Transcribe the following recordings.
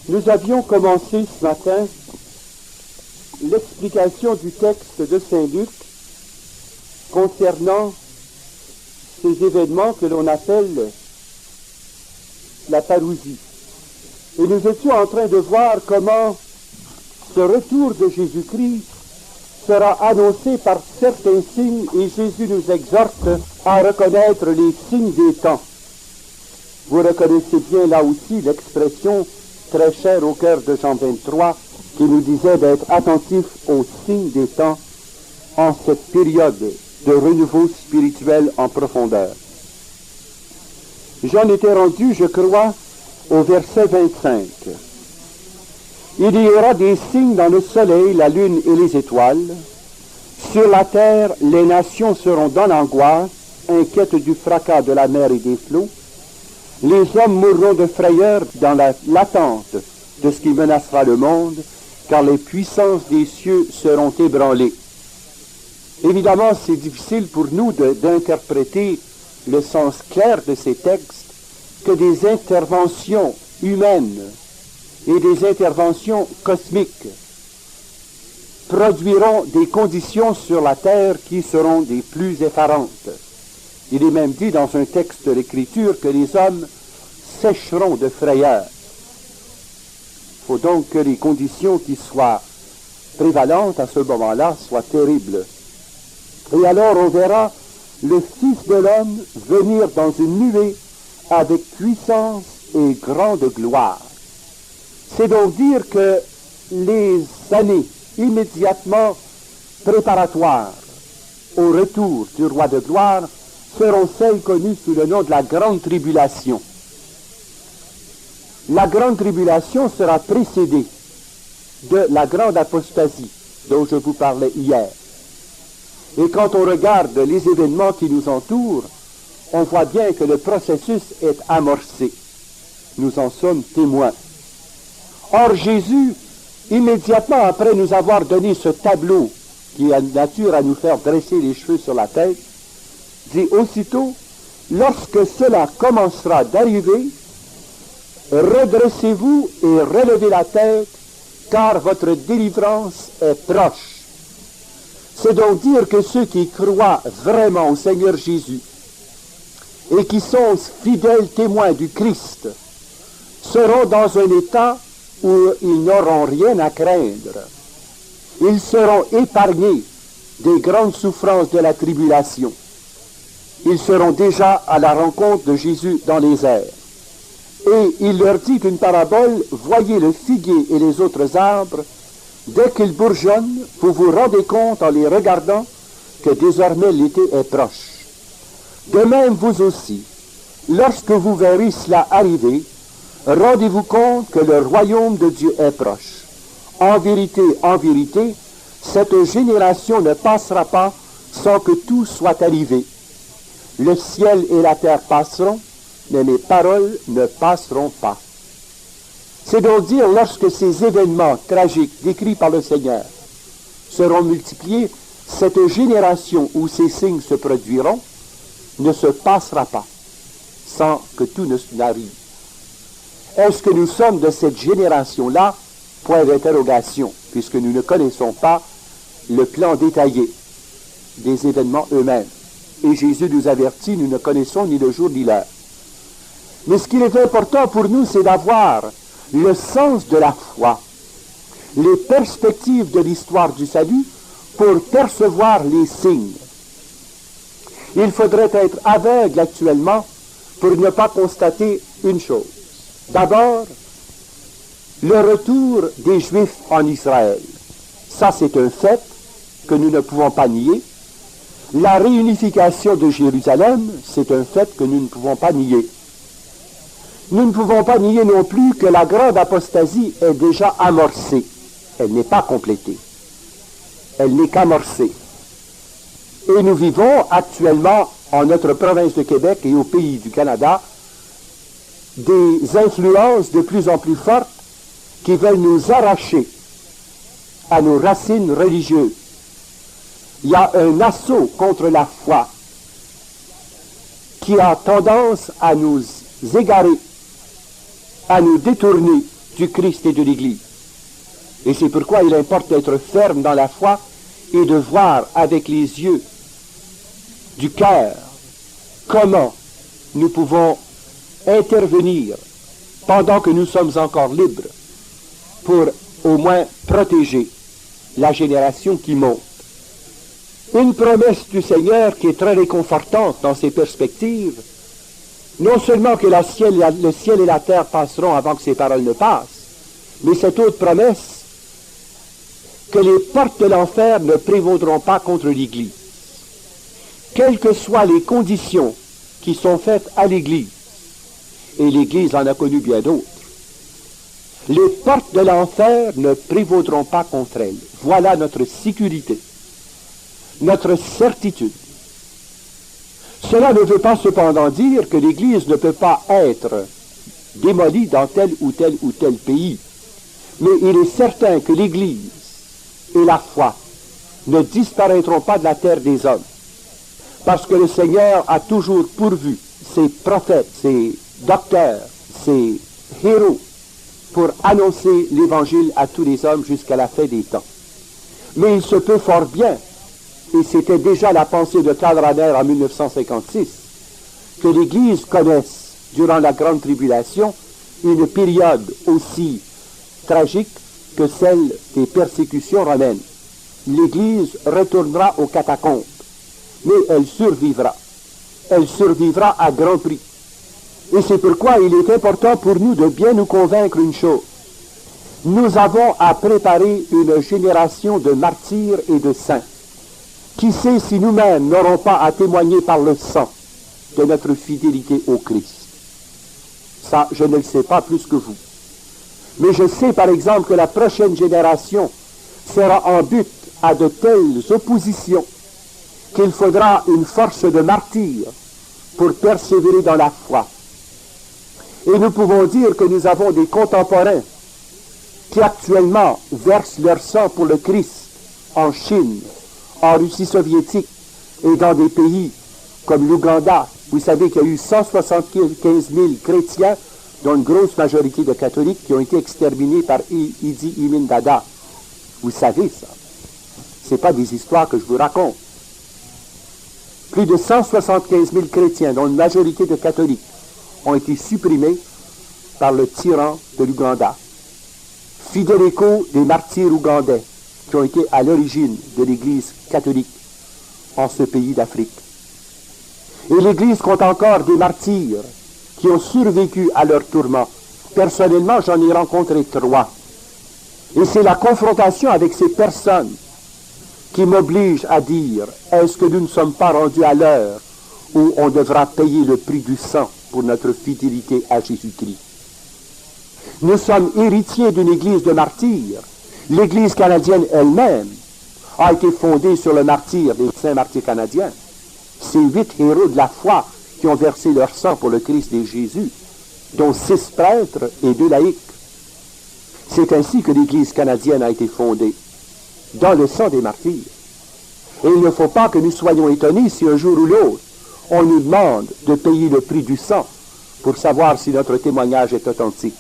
Nous avions commencé ce matin l'explication du texte de Saint Luc concernant ces événements que l'on appelle la parousie. Et nous étions en train de voir comment ce retour de Jésus-Christ sera annoncé par certains signes, et Jésus nous exhorte à reconnaître les signes des temps. Vous reconnaissez bien là aussi l'expression très chère au cœur de Jean 23 qui nous disait d'être attentifs aux signes des temps en cette période de renouveau spirituel en profondeur. J'en étais rendu, je crois, au verset 25. Il y aura des signes dans le soleil, la lune et les étoiles. Sur la terre, les nations seront dans l'angoisse, inquiètes du fracas de la mer et des flots. Les hommes mourront de frayeur dans l'attente de ce qui menacera le monde, car les puissances des cieux seront ébranlées. Évidemment, c'est difficile pour nous d'interpréter le sens clair de ces textes que des interventions humaines et des interventions cosmiques produiront des conditions sur la terre qui seront des plus effarantes. Il est même dit dans un texte de l'Écriture que les hommes sécheront de frayeur. Il faut donc que les conditions qui soient prévalentes à ce moment-là soient terribles. Et alors on verra le Fils de l'homme venir dans une nuée avec puissance et grande gloire. C'est donc dire que les années immédiatement préparatoires au retour du roi de gloire seront celles connues sous le nom de la grande tribulation. La grande tribulation sera précédée de la grande apostasie dont je vous parlais hier. Et quand on regarde les événements qui nous entourent, on voit bien que le processus est amorcé. Nous en sommes témoins. Or Jésus, immédiatement après nous avoir donné ce tableau qui a nature à nous faire dresser les cheveux sur la tête, dit aussitôt, lorsque cela commencera d'arriver, redressez-vous et relevez la tête, car votre délivrance est proche. C'est donc dire que ceux qui croient vraiment au Seigneur Jésus et qui sont fidèles témoins du Christ seront dans un état où ils n'auront rien à craindre. Ils seront épargnés des grandes souffrances de la tribulation. Ils seront déjà à la rencontre de Jésus dans les airs. Et il leur dit une parabole, voyez le figuier et les autres arbres, dès qu'ils bourgeonnent, vous vous rendez compte en les regardant que désormais l'été est proche. De même vous aussi, lorsque vous verrez cela arriver, rendez-vous compte que le royaume de Dieu est proche. En vérité, cette génération ne passera pas sans que tout soit arrivé. Le ciel et la terre passeront, mais mes paroles ne passeront pas. C'est donc dire, lorsque ces événements tragiques décrits par le Seigneur seront multipliés, cette génération où ces signes se produiront ne se passera pas sans que tout n'arrive. Est-ce que nous sommes de cette génération-là? Point d'interrogation, puisque nous ne connaissons pas le plan détaillé des événements eux-mêmes. Et Jésus nous avertit, nous ne connaissons ni le jour ni l'heure. Mais ce qu'il est important pour nous, c'est d'avoir le sens de la foi, les perspectives de l'histoire du salut pour percevoir les signes. Il faudrait être aveugle actuellement pour ne pas constater une chose. D'abord, le retour des Juifs en Israël. Ça, c'est un fait que nous ne pouvons pas nier. La réunification de Jérusalem, c'est un fait que nous ne pouvons pas nier. Nous ne pouvons pas nier non plus que la grande apostasie est déjà amorcée. Elle n'est pas complétée. Elle n'est qu'amorcée. Et nous vivons actuellement en notre province de Québec et au pays du Canada des influences de plus en plus fortes qui veulent nous arracher à nos racines religieuses. Il y a un assaut contre la foi qui a tendance à nous égarer, à nous détourner du Christ et de l'Église. Et c'est pourquoi il importe d'être ferme dans la foi et de voir avec les yeux du cœur comment nous pouvons intervenir pendant que nous sommes encore libres pour au moins protéger la génération qui monte. Une promesse du Seigneur qui est très réconfortante dans ses perspectives, non seulement que le ciel et la terre passeront avant que ces paroles ne passent, mais cette autre promesse, que les portes de l'enfer ne prévaudront pas contre l'Église. Quelles que soient les conditions qui sont faites à l'Église, et l'Église en a connu bien d'autres, les portes de l'enfer ne prévaudront pas contre elle. Voilà notre sécurité, notre certitude. Cela ne veut pas cependant dire que l'Église ne peut pas être démolie dans tel ou tel pays. Mais il est certain que l'Église et la foi ne disparaîtront pas de la terre des hommes. Parce que le Seigneur a toujours pourvu ses prophètes, ses docteurs, ses héros pour annoncer l'Évangile à tous les hommes jusqu'à la fin des temps. Mais il se peut fort bien, et c'était déjà la pensée de Karl Rahner en 1956, que l'Église connaisse, durant la Grande Tribulation, une période aussi tragique que celle des persécutions romaines. L'Église retournera aux catacombes, mais elle survivra. Elle survivra à grand prix. Et c'est pourquoi il est important pour nous de bien nous convaincre une chose. Nous avons à préparer une génération de martyrs et de saints. Qui sait si nous-mêmes n'aurons pas à témoigner par le sang de notre fidélité au Christ. Ça, je ne le sais pas plus que vous. Mais je sais par exemple que la prochaine génération sera en but à de telles oppositions qu'il faudra une force de martyrs pour persévérer dans la foi. Et nous pouvons dire que nous avons des contemporains qui actuellement versent leur sang pour le Christ en Chine, en Russie soviétique et dans des pays comme l'Ouganda. Vous savez qu'il y a eu 175 000 chrétiens, dont une grosse majorité de catholiques, qui ont été exterminés par Idi Amin Dada. Vous savez ça. Ce n'est pas des histoires que je vous raconte. Plus de 175 000 chrétiens, dont une majorité de catholiques, ont été supprimés par le tyran de l'Ouganda. Fidèle écho des martyrs ougandais qui ont été à l'origine de l'Église catholique en ce pays d'Afrique. Et l'Église compte encore des martyrs qui ont survécu à leur tourment. Personnellement, j'en ai rencontré 3. Et c'est la confrontation avec ces personnes qui m'oblige à dire, est-ce que nous ne sommes pas rendus à l'heure où on devra payer le prix du sang pour notre fidélité à Jésus-Christ? Nous sommes héritiers d'une église de martyrs. L'église canadienne elle-même a été fondée sur le martyr des saints martyrs canadiens. Ces 8 héros de la foi qui ont versé leur sang pour le Christ et Jésus, dont 6 prêtres et 2 laïcs. C'est ainsi que l'église canadienne a été fondée, dans le sang des martyrs. Et il ne faut pas que nous soyons étonnés si un jour ou l'autre, on nous demande de payer le prix du sang pour savoir si notre témoignage est authentique.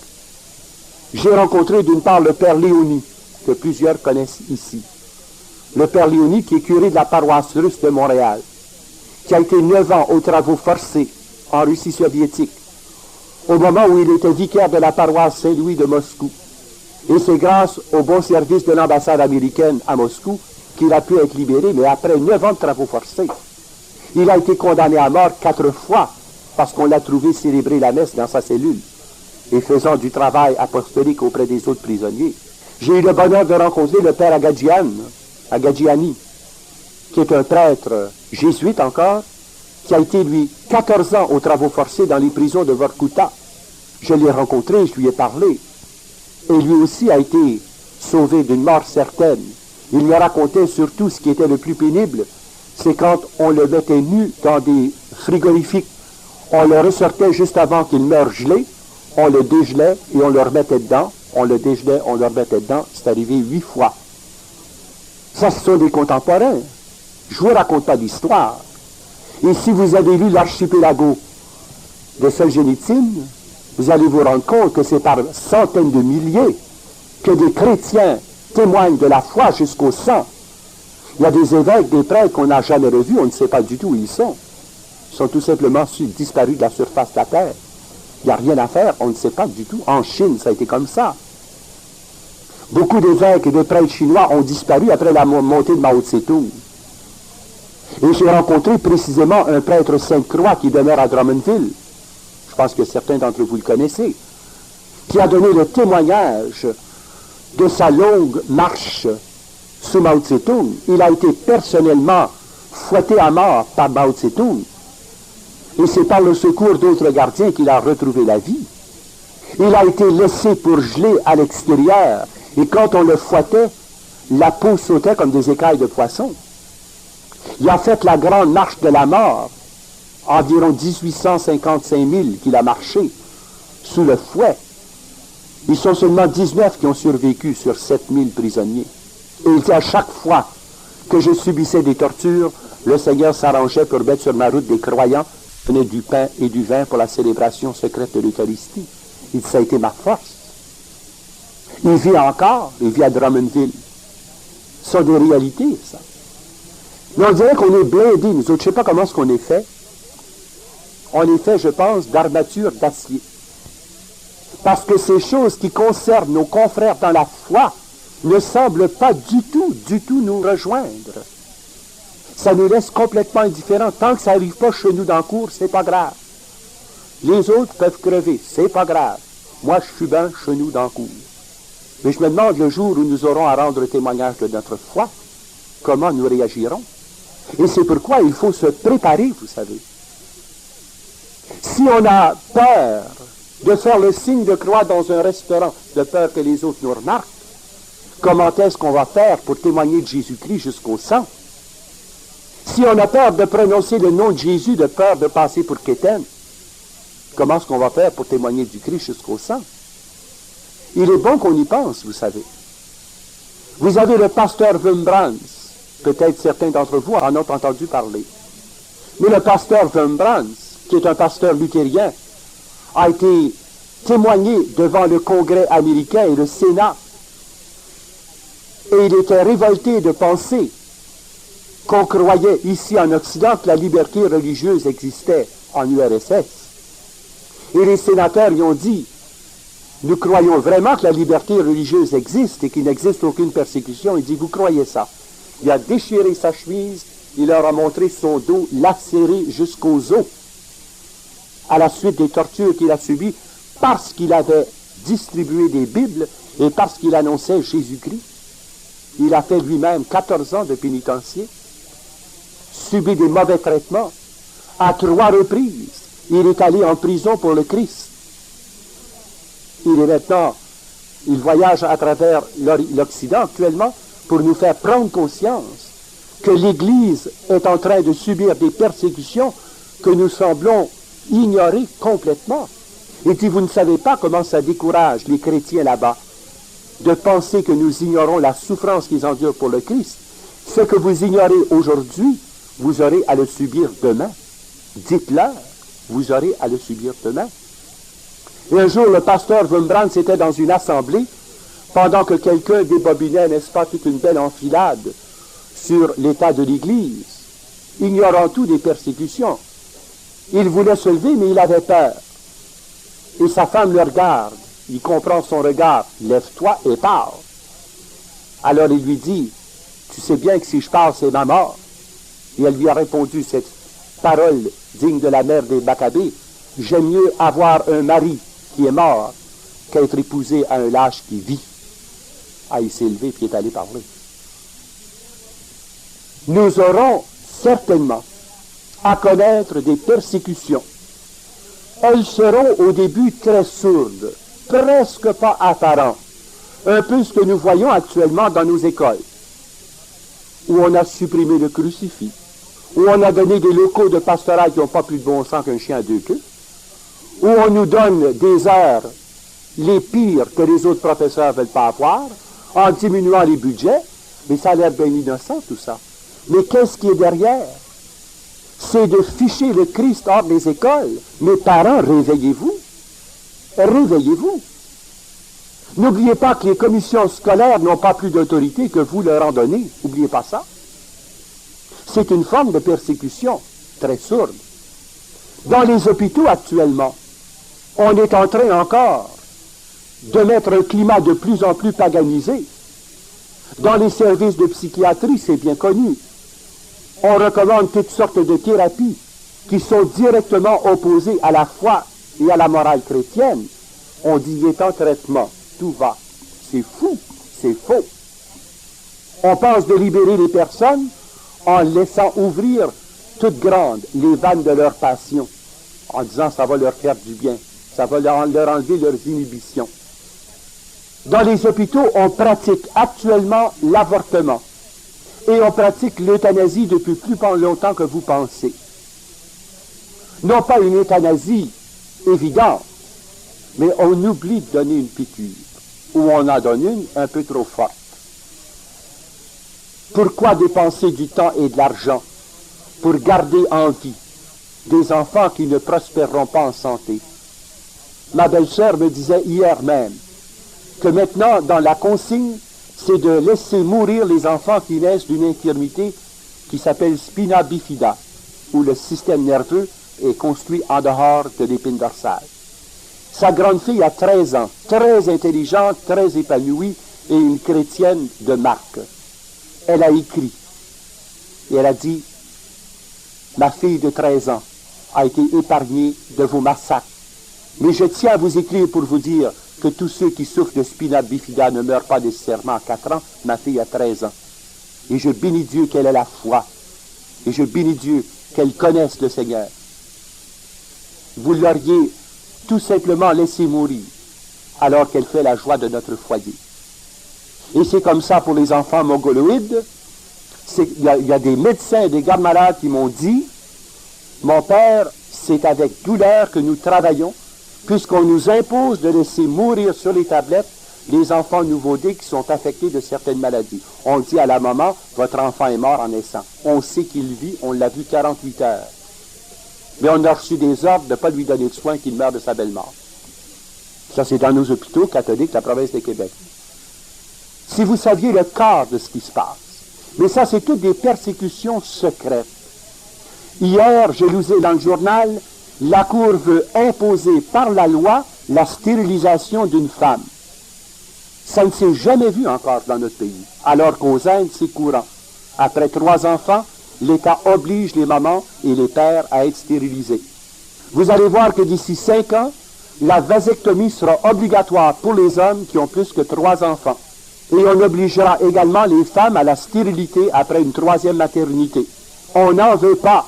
J'ai rencontré d'une part le Père Léonie, que plusieurs connaissent ici. Le Père Léonie qui est curé de la paroisse russe de Montréal, qui a été 9 ans aux travaux forcés en Russie soviétique, au moment où il était vicaire de la paroisse Saint-Louis de Moscou. Et c'est grâce au bon service de l'ambassade américaine à Moscou qu'il a pu être libéré, mais après 9 ans de travaux forcés. Il a été condamné à mort 4 fois parce qu'on l'a trouvé célébrer la messe dans sa cellule et faisant du travail apostolique auprès des autres prisonniers. J'ai eu le bonheur de rencontrer le père Agagiani, qui est un prêtre jésuite encore, qui a été, lui, 14 ans aux travaux forcés dans les prisons de Vorkuta. Je l'ai rencontré, je lui ai parlé. Et lui aussi a été sauvé d'une mort certaine. Il me racontait surtout ce qui était le plus pénible, c'est quand on le mettait nu dans des frigorifiques. On le ressortait juste avant qu'il meure gelé, on le dégelait et on le remettait dedans. On le dégelait, on le remettait dedans. C'est arrivé 8 fois. Ça, ce sont des contemporains. Je ne vous raconte pas d'histoire. Et si vous avez lu l'archipelago de Solzhenitsyn, vous allez vous rendre compte que c'est par centaines de milliers que des chrétiens témoignent de la foi jusqu'au sang. Il y a des évêques, des prêtres qu'on n'a jamais revus, on ne sait pas du tout où ils sont. Ils sont tout simplement disparus de la surface de la terre. Il n'y a rien à faire, on ne sait pas du tout. En Chine, ça a été comme ça. Beaucoup d'évêques et de prêtres chinois ont disparu après la montée de Mao Tse-tung. Et j'ai rencontré précisément un prêtre Sainte-Croix qui demeure à Drummondville. Je pense que certains d'entre vous le connaissez. Qui a donné le témoignage de sa longue marche sous Mao Tse-tung. Il a été personnellement fouetté à mort par Mao Tse-tung. Et c'est par le secours d'autres gardiens qu'il a retrouvé la vie. Il a été laissé pour geler à l'extérieur. Et quand on le fouettait, la peau sautait comme des écailles de poisson. Il a fait la grande marche de la mort, environ 1855 000 qu'il a marché sous le fouet. Ils sont seulement 19 qui ont survécu sur 7 000 prisonniers. Et il dit à chaque fois que je subissais des tortures, le Seigneur s'arrangeait pour mettre sur ma route des croyants qui venaient du pain et du vin pour la célébration secrète de l'Eucharistie. Il dit, ça a été ma force. Il vit encore, il vit à Drummondville. Ce sont des réalités, ça. Mais on dirait qu'on est blindés, nous autres. Je ne sais pas comment est-ce qu'on est fait. On est fait, je pense, d'armature d'acier. Parce que ces choses qui concernent nos confrères dans la foi ne semblent pas du tout nous rejoindre. Ça nous laisse complètement indifférents. Tant que ça n'arrive pas chez nous dans le cours, c'est pas grave. Les autres peuvent crever, c'est pas grave. Moi, je suis bien chez nous dans le cours. Mais je me demande le jour où nous aurons à rendre témoignage de notre foi, comment nous réagirons. Et c'est pourquoi il faut se préparer, vous savez. Si on a peur de faire le signe de croix dans un restaurant, de peur que les autres nous remarquent, comment est-ce qu'on va faire pour témoigner de Jésus-Christ jusqu'au sang? Si on a peur de prononcer le nom de Jésus, de peur de passer pour quétaine, comment est-ce qu'on va faire pour témoigner du Christ jusqu'au sang? Il est bon qu'on y pense, vous savez. Vous avez le pasteur Wurmbrand, peut-être certains d'entre vous en ont entendu parler. Mais le pasteur Wurmbrand, qui est un pasteur luthérien, a été témoigné devant le Congrès américain et le Sénat. Et il était révolté de penser qu'on croyait ici en Occident que la liberté religieuse existait en URSS. Et les sénateurs lui ont dit, nous croyons vraiment que la liberté religieuse existe et qu'il n'existe aucune persécution. Il dit, vous croyez ça? Il a déchiré sa chemise, il leur a montré son dos lacéré jusqu'aux os à la suite des tortures qu'il a subies parce qu'il avait distribué des Bibles et parce qu'il annonçait Jésus-Christ. Il a fait lui-même 14 ans de pénitencier, subi des mauvais traitements. À 3 reprises, il est allé en prison pour le Christ. Il est maintenant, il voyage à travers l'Occident actuellement pour nous faire prendre conscience que l'Église est en train de subir des persécutions que nous semblons ignorer complètement. Et puis vous ne savez pas comment ça décourage les chrétiens là-bas de penser que nous ignorons la souffrance qu'ils endurent pour le Christ. Ce que vous ignorez aujourd'hui, vous aurez à le subir demain. Dites-leur, vous aurez à le subir demain. Et un jour, le pasteur Wurmbrand était dans une assemblée pendant que quelqu'un débobinait, n'est-ce pas, toute une belle enfilade sur l'état de l'Église, ignorant tout des persécutions. Il voulait se lever, mais il avait peur. Et sa femme le regarde. Il comprend son regard. Lève-toi et parle. Alors il lui dit, tu sais bien que si je parle, c'est ma mort. Et elle lui a répondu cette parole digne de la mère des Maccabées. J'aime mieux avoir un mari qui est mort qu'être épousé à un lâche qui vit. Ah, il s'est levé et il est allé parler. Nous aurons certainement à connaître des persécutions. Elles seront au début très sourdes, presque pas apparentes. Un peu ce que nous voyons actuellement dans nos écoles, où on a supprimé le crucifix, où on a donné des locaux de pastorat qui n'ont pas plus de bon sens qu'un chien à 2 queues, où on nous donne des heures les pires que les autres professeurs ne veulent pas avoir, en diminuant les budgets, mais ça a l'air bien innocent tout ça. Mais qu'est-ce qui est derrière? C'est de ficher le Christ hors des écoles. Mes parents, réveillez-vous. Réveillez-vous. N'oubliez pas que les commissions scolaires n'ont pas plus d'autorité que vous leur en donnez. N'oubliez pas ça. C'est une forme de persécution très sourde. Dans les hôpitaux actuellement, on est en train encore de mettre un climat de plus en plus paganisé. Dans les services de psychiatrie, c'est bien connu. On recommande toutes sortes de thérapies qui sont directement opposées à la foi et à la morale chrétienne. On dit il est en traitement, tout va. C'est fou, c'est faux. On pense de libérer les personnes en laissant ouvrir toutes grandes les vannes de leur passion, en disant ça va leur faire du bien, ça va leur enlever leurs inhibitions. Dans les hôpitaux, on pratique actuellement l'avortement et on pratique l'euthanasie depuis plus longtemps que vous pensez. Non pas une euthanasie évidente, mais on oublie de donner une piqûre, ou on en donne une un peu trop forte. Pourquoi dépenser du temps et de l'argent pour garder en vie des enfants qui ne prospéreront pas en santé? Ma belle-sœur me disait hier même que maintenant, dans la consigne, c'est de laisser mourir les enfants qui naissent d'une infirmité qui s'appelle spina bifida, où le système nerveux est construit en dehors de l'épine dorsale. Sa grande fille a 13 ans, très intelligente, très épanouie, et une chrétienne de marque. Elle a écrit, et elle a dit, ma fille de 13 ans a été épargnée de vos massacres. Mais je tiens à vous écrire pour vous dire que tous ceux qui souffrent de spina bifida ne meurent pas nécessairement à 4 ans. Ma fille a 13 ans. Et je bénis Dieu qu'elle ait la foi. Et je bénis Dieu qu'elle connaisse le Seigneur. Vous l'auriez tout simplement laissée mourir alors qu'elle fait la joie de notre foyer. Et c'est comme ça pour les enfants mongoloïdes. Il y a des médecins et des gardes-malades qui m'ont dit, mon père, c'est avec douleur que nous travaillons, puisqu'on nous impose de laisser mourir sur les tablettes les enfants nouveau-nés qui sont affectés de certaines maladies. On dit à la maman, votre enfant est mort en naissant. On sait qu'il vit, on l'a vu 48 heures. Mais on a reçu des ordres de ne pas lui donner de soins qu'il meurt de sa belle mort. Ça, c'est dans nos hôpitaux catholiques de la province de Québec. Si vous saviez le quart de ce qui se passe. Mais ça, c'est toutes des persécutions secrètes. Hier, je lisais dans le journal, la Cour veut imposer par la loi la stérilisation d'une femme. Ça ne s'est jamais vu encore dans notre pays, alors qu'aux Indes, c'est courant. Après 3 enfants, l'État oblige les mamans et les pères à être stérilisés. Vous allez voir que d'ici 5 ans, la vasectomie sera obligatoire pour les hommes qui ont plus que 3 enfants. Et on obligera également les femmes à la stérilité après une 3e maternité. On n'en veut pas.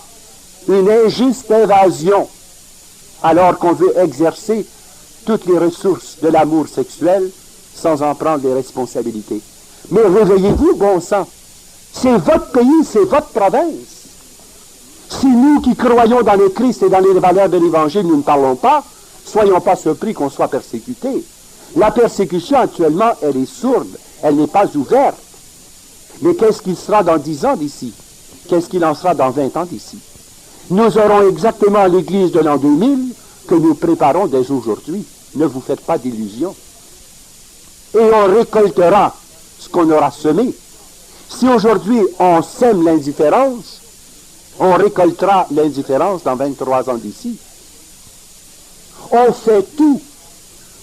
Une injuste invasion, alors qu'on veut exercer toutes les ressources de l'amour sexuel sans en prendre les responsabilités. Mais réveillez-vous, bon sang. C'est votre pays, c'est votre province. Si nous qui croyons dans le Christ et dans les valeurs de l'Évangile, nous ne parlons pas, soyons pas surpris qu'on soit persécutés. La persécution actuellement, elle est sourde, elle n'est pas ouverte. Mais qu'est-ce qu'il sera dans 10 ans d'ici? Qu'est-ce qu'il en sera dans 20 ans d'ici? Nous aurons exactement l'Église de l'an 2000 que nous préparons dès aujourd'hui. Ne vous faites pas d'illusions. Et on récoltera ce qu'on aura semé. Si aujourd'hui on sème l'indifférence, on récoltera l'indifférence dans 23 ans d'ici. On fait tout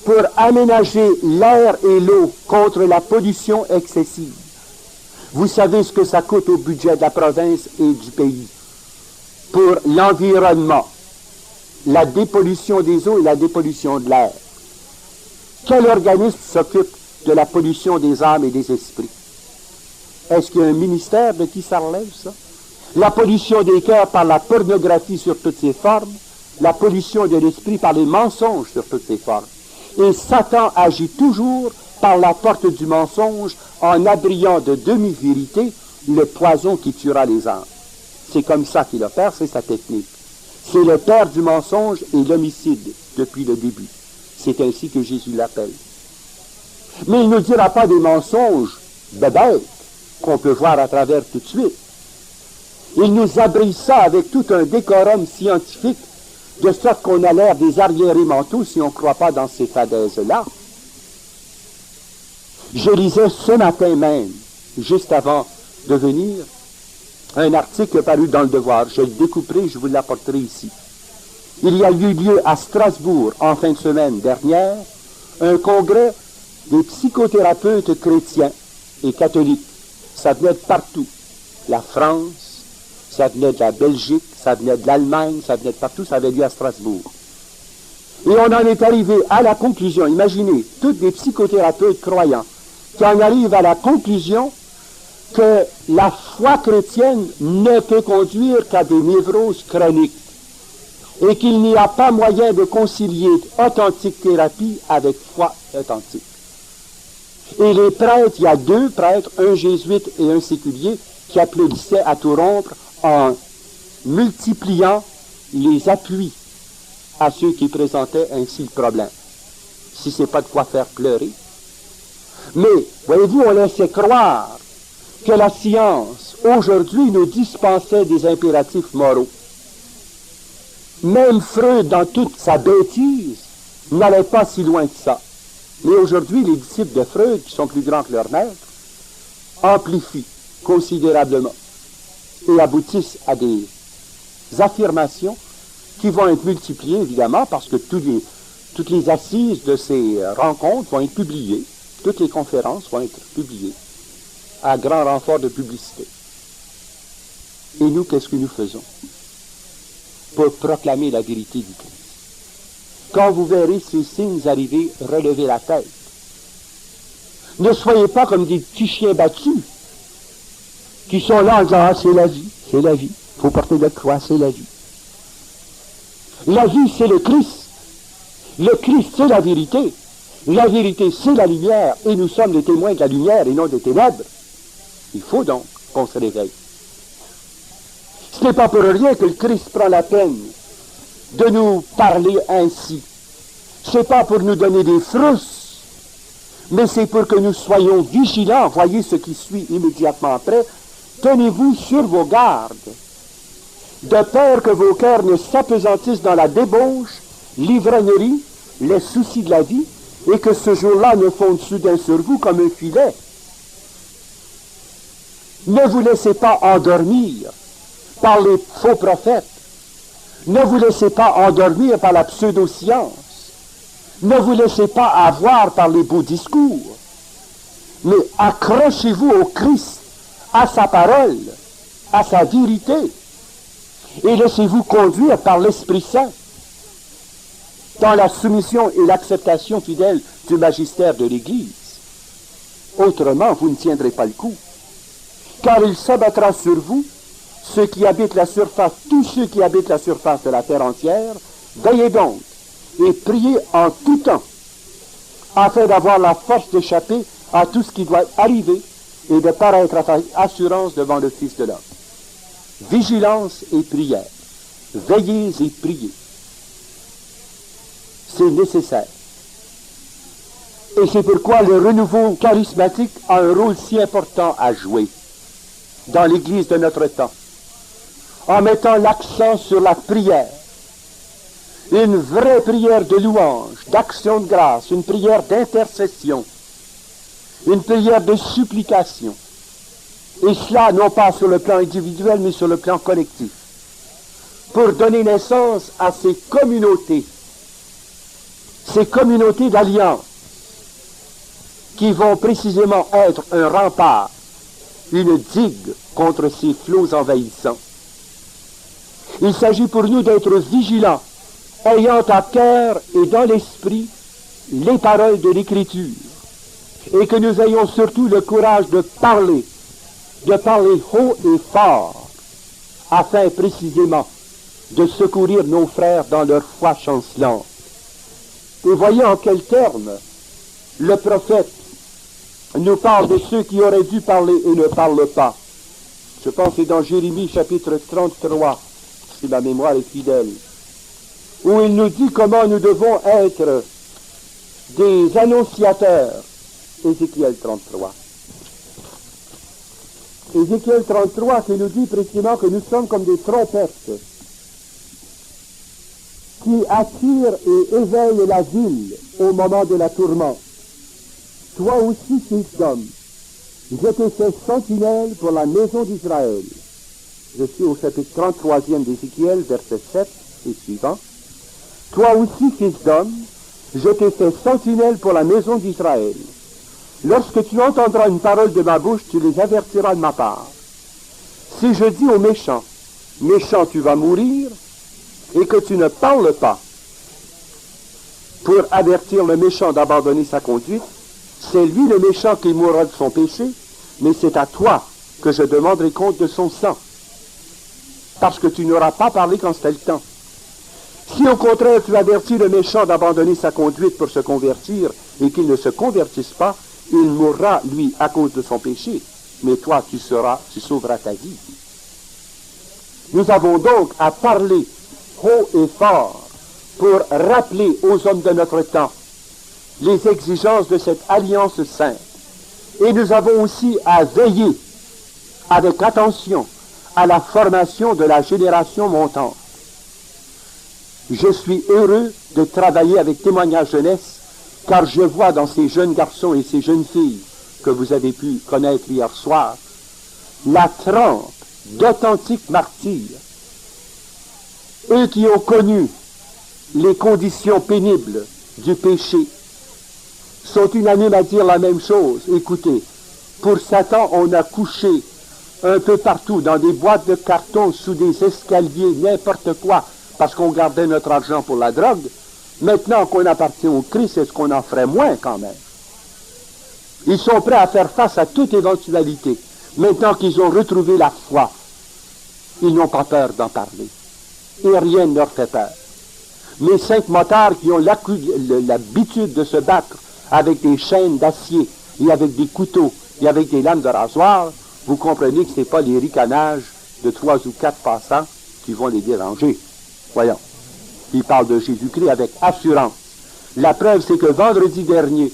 pour aménager l'air et l'eau contre la pollution excessive. Vous savez ce que ça coûte au budget de la province et du pays pour l'environnement, la dépollution des eaux et la dépollution de l'air. Quel organisme s'occupe de la pollution des âmes et des esprits? Est-ce qu'il y a un ministère de qui ça relève, ça? La pollution des cœurs par la pornographie sur toutes ses formes, la pollution de l'esprit par les mensonges sur toutes ses formes. Et Satan agit toujours par la porte du mensonge en abrillant de demi-vérité le poison qui tuera les âmes. C'est comme ça qu'il opère, c'est sa technique. C'est le père du mensonge et l'homicide depuis le début. C'est ainsi que Jésus l'appelle. Mais il ne dira pas des mensonges bêtes qu'on peut voir à travers tout de suite. Il nous abrite ça avec tout un décorum scientifique de sorte qu'on a l'air des arriérés mentaux si on ne croit pas dans ces fadaises-là. Je lisais ce matin même, juste avant de venir, un article paru dans Le Devoir. Je le découperai, je vous l'apporterai ici. Il y a eu lieu à Strasbourg, en fin de semaine dernière, un congrès des psychothérapeutes chrétiens et catholiques. Ça venait de partout. La France, ça venait de la Belgique, ça venait de l'Allemagne, ça venait de partout, ça avait lieu à Strasbourg. Et on en est arrivé à la conclusion, imaginez, tous des psychothérapeutes croyants, qui en arrivent à la conclusion que la foi chrétienne ne peut conduire qu'à des névroses chroniques et qu'il n'y a pas moyen de concilier authentique thérapie avec foi authentique. Et les prêtres, il y a 2 prêtres, un jésuite et un séculier, qui applaudissaient à tout rompre en multipliant les appuis à ceux qui présentaient ainsi le problème. Si ce n'est pas de quoi faire pleurer. Mais, voyez-vous, on laissait croire que la science, aujourd'hui, nous dispensait des impératifs moraux. Même Freud, dans toute sa bêtise, n'allait pas si loin que ça. Mais aujourd'hui, les disciples de Freud, qui sont plus grands que leur maître, amplifient considérablement et aboutissent à des affirmations qui vont être multipliées, évidemment, parce que toutes les assises de ces rencontres vont être publiées, toutes les conférences vont être publiées, à grand renfort de publicité. Et nous, qu'est-ce que nous faisons pour proclamer la vérité du Christ? Quand vous verrez ces signes arriver, relevez la tête. Ne soyez pas comme des petits chiens battus qui sont là en disant « Ah, c'est la vie, c'est la vie. Il faut porter la croix, c'est la vie. » La vie, c'est le Christ. Le Christ, c'est la vérité. La vérité, c'est la lumière. Et nous sommes les témoins de la lumière et non des ténèbres. Il faut donc qu'on se réveille. Ce n'est pas pour rien que le Christ prend la peine de nous parler ainsi. Ce n'est pas pour nous donner des frousses, mais c'est pour que nous soyons vigilants. Voyez ce qui suit immédiatement après. Tenez-vous sur vos gardes, de peur que vos cœurs ne s'apesantissent dans la débauche, l'ivrognerie, les soucis de la vie, et que ce jour-là ne fonde soudain sur vous comme un filet. Ne vous laissez pas endormir par les faux prophètes. Ne vous laissez pas endormir par la pseudo-science. Ne vous laissez pas avoir par les beaux discours. Mais accrochez-vous au Christ, à sa parole, à sa vérité, et laissez-vous conduire par l'Esprit Saint dans la soumission et l'acceptation fidèle du magistère de l'Église. Autrement, vous ne tiendrez pas le coup. Car il s'abattra sur vous, ceux qui habitent la surface, tous ceux qui habitent la surface de la terre entière. Veillez donc et priez en tout temps, afin d'avoir la force d'échapper à tout ce qui doit arriver et de paraître avec assurance devant le Fils de l'homme. Vigilance et prière. Veillez et priez. C'est nécessaire. Et c'est pourquoi le renouveau charismatique a un rôle si important à jouer dans l'Église de notre temps, en mettant l'accent sur la prière. Une vraie prière de louange, d'action de grâce, une prière d'intercession, une prière de supplication. Et cela non pas sur le plan individuel, mais sur le plan collectif, pour donner naissance à ces communautés d'alliance, qui vont précisément être un rempart, une digue contre ces flots envahissants. Il s'agit pour nous d'être vigilants, ayant à cœur et dans l'esprit les paroles de l'Écriture, et que nous ayons surtout le courage de parler haut et fort, afin précisément de secourir nos frères dans leur foi chancelante. Et voyez en quels termes le prophète nous parle de ceux qui auraient dû parler et ne parlent pas. Je pense que c'est dans Jérémie chapitre 33, si ma mémoire est fidèle, où il nous dit comment nous devons être des annonciateurs. Ézéchiel 33. Ézéchiel 33 qui nous dit précisément que nous sommes comme des trompettes qui attire et éveille la ville au moment de la tourmente. Toi aussi, fils d'homme, je t'ai fait sentinelle pour la maison d'Israël. Je suis au chapitre 33e d'Ézéchiel, verset 7 et suivant. Toi aussi, fils d'homme, je t'ai fait sentinelle pour la maison d'Israël. Lorsque tu entendras une parole de ma bouche, tu les avertiras de ma part. Si je dis aux méchants, méchant, tu vas mourir, et que tu ne parles pas pour avertir le méchant d'abandonner sa conduite, c'est lui le méchant qui mourra de son péché, mais c'est à toi que je demanderai compte de son sang, parce que tu n'auras pas parlé quand c'était le temps. Si au contraire tu avertis le méchant d'abandonner sa conduite pour se convertir et qu'il ne se convertisse pas, il mourra, lui, à cause de son péché, mais toi tu sauveras ta vie. Nous avons donc à parler haut et fort pour rappeler aux hommes de notre temps les exigences de cette alliance sainte. Et nous avons aussi à veiller avec attention à la formation de la génération montante. Je suis heureux de travailler avec Témoignage Jeunesse, car je vois dans ces jeunes garçons et ces jeunes filles que vous avez pu connaître hier soir, la trempe d'authentiques martyrs. Eux qui ont connu les conditions pénibles du péché sont unanimes à dire la même chose. Écoutez, pour Satan, on a couché un peu partout, dans des boîtes de carton, sous des escaliers, n'importe quoi, parce qu'on gardait notre argent pour la drogue. Maintenant qu'on appartient au Christ, est-ce qu'on en ferait moins quand même? Ils sont prêts à faire face à toute éventualité. Maintenant qu'ils ont retrouvé la foi, ils n'ont pas peur d'en parler. Et rien ne leur fait peur. Les 5 motards qui ont l'habitude de se battre avec des chaînes d'acier et avec des couteaux et avec des lames de rasoir, vous comprenez que ce n'est pas les ricanages de 3 ou 4 passants qui vont les déranger. Voyons. Il parle de Jésus-Christ avec assurance. La preuve, c'est que vendredi dernier,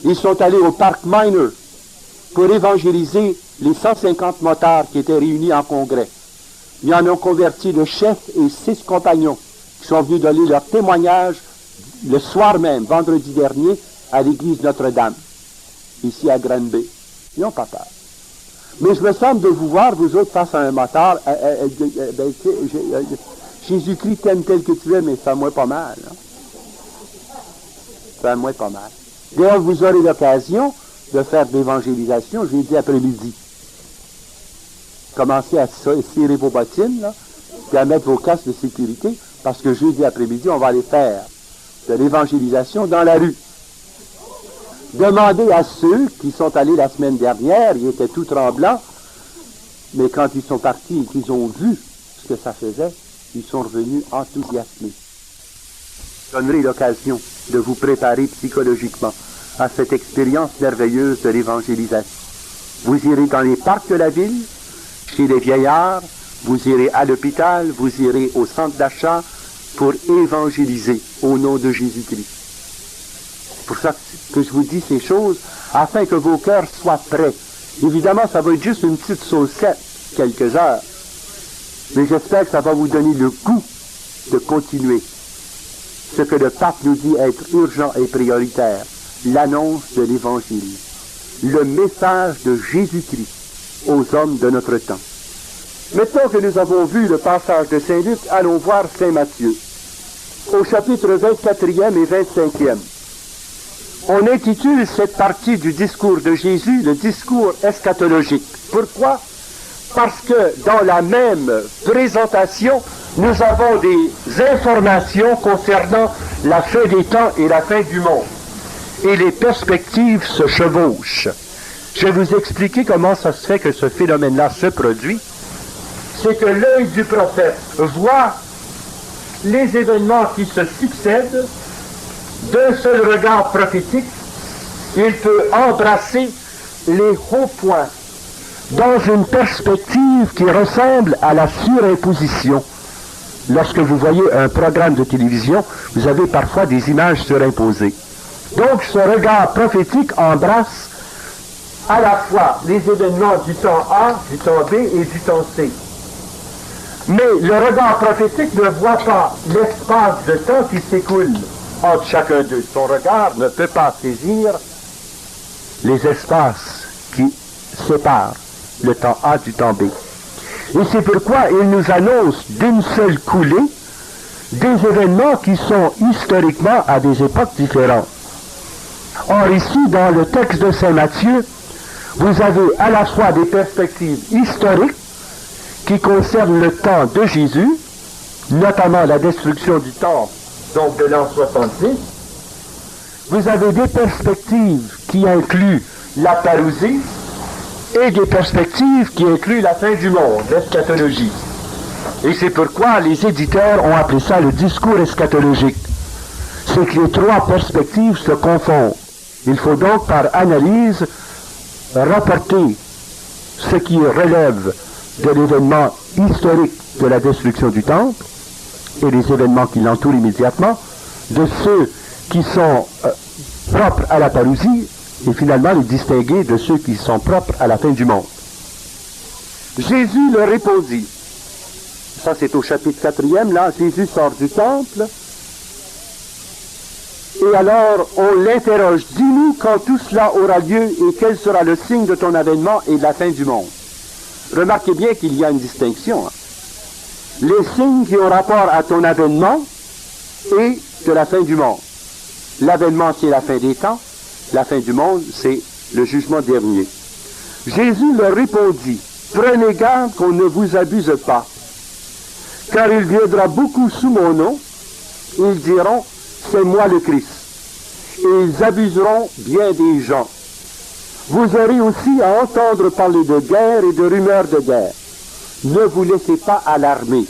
ils sont allés au Park Minor pour évangéliser les 150 motards qui étaient réunis en congrès. Ils en ont converti le chef et 6 compagnons qui sont venus donner leur témoignage le soir même, vendredi dernier, à l'église Notre-Dame, ici à Granby. Ils n'ont pas peur. Mais je me semble de vous voir, vous autres, face à un motard, Jésus-Christ t'aime tel que tu es, mais fais-moi pas mal. Hein? Fais-moi pas mal. D'ailleurs, vous aurez l'occasion de faire de l'évangélisation jeudi après-midi. Commencez à cirer vos bottines, là, puis à mettre vos casques de sécurité, parce que jeudi après-midi, on va aller faire de l'évangélisation dans la rue. Demandez à ceux qui sont allés la semaine dernière, ils étaient tout tremblants, mais quand ils sont partis et qu'ils ont vu ce que ça faisait, ils sont revenus enthousiasmés. Je donnerai l'occasion de vous préparer psychologiquement à cette expérience merveilleuse de l'évangélisation. Vous irez dans les parcs de la ville, chez les vieillards, vous irez à l'hôpital, vous irez au centre d'achat pour évangéliser au nom de Jésus-Christ. C'est pour ça que je vous dis ces choses, afin que vos cœurs soient prêts. Évidemment, ça va être juste une petite saucette, quelques heures. Mais j'espère que ça va vous donner le goût de continuer. Ce que le pape nous dit être urgent et prioritaire, l'annonce de l'Évangile, le message de Jésus-Christ aux hommes de notre temps. Maintenant que nous avons vu le passage de Saint-Luc, allons voir Saint-Matthieu. Au chapitre 24e et 25e, on intitule cette partie du discours de Jésus le discours eschatologique. Pourquoi? Parce que dans la même présentation, nous avons des informations concernant la fin des temps et la fin du monde. Et les perspectives se chevauchent. Je vais vous expliquer comment ça se fait que ce phénomène-là se produit. C'est que l'œil du prophète voit les événements qui se succèdent d'un seul regard prophétique. Il peut embrasser les hauts points dans une perspective qui ressemble à la surimposition. Lorsque vous voyez un programme de télévision, vous avez parfois des images surimposées. Donc ce regard prophétique embrasse à la fois les événements du temps A, du temps B et du temps C. Mais le regard prophétique ne voit pas l'espace de temps qui s'écoule entre chacun d'eux. Son regard ne peut pas saisir les espaces qui séparent le temps A du temps B. Et c'est pourquoi il nous annonce d'une seule coulée des événements qui sont historiquement à des époques différentes. Or ici, dans le texte de Saint Matthieu, vous avez à la fois des perspectives historiques qui concernent le temps de Jésus, notamment la destruction du temple, donc de l'an 70. Vous avez des perspectives qui incluent la parousie et des perspectives qui incluent la fin du monde, l'eschatologie. Et c'est pourquoi les éditeurs ont appelé ça le discours eschatologique. C'est que les trois perspectives se confondent. Il faut donc par analyse rapporter ce qui relève de l'événement historique de la destruction du temple et les événements qui l'entourent immédiatement, de ceux qui sont propres à la parousie et finalement les distinguer de ceux qui sont propres à la fin du monde. Jésus leur répondit, ça c'est au chapitre 4e, là Jésus sort du temple, et alors on l'interroge, dis-nous quand tout cela aura lieu et quel sera le signe de ton avènement et de la fin du monde. Remarquez bien qu'il y a une distinction. Les signes qui ont rapport à ton avènement et de la fin du monde. L'avènement, c'est la fin des temps. La fin du monde, c'est le jugement dernier. Jésus leur répondit, prenez garde qu'on ne vous abuse pas, car il viendra beaucoup sous mon nom, ils diront, c'est moi le Christ. Et ils abuseront bien des gens. Vous aurez aussi à entendre parler de guerre et de rumeurs de guerre. Ne vous laissez pas alarmer,